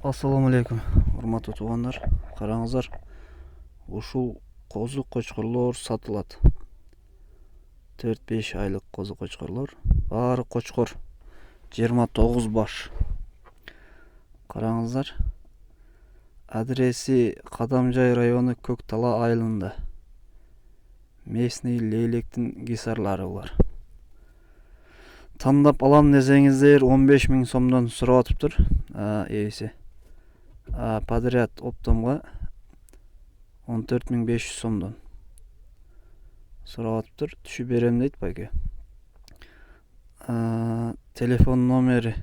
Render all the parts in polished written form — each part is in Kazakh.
Assalamu алейкум, урматтуу туугандар. Караңыздар, ушул козу кочкорлор сатылат. 4-5 айлык козу кочкорлор. Баары кочкор. 29 баш. Караңыздар. Адреси Кадамжай району Көк Тала айылында. Местный лейлектин гисарлары булар. Тандап алам десеңиздер 15 000 сомдон сурап атыптыр. Ээси. Подряд оптомга 14 500 сомдон сурап атыптыр. Түшүп берем дейт байке. Телефон номери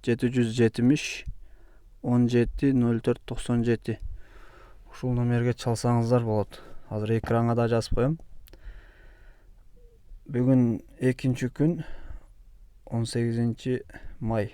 770 17 04 97. Ушул номерге чалсаңыздар болот. Азыр экранга да жазып коем. Бүгүн 2 күн 18 май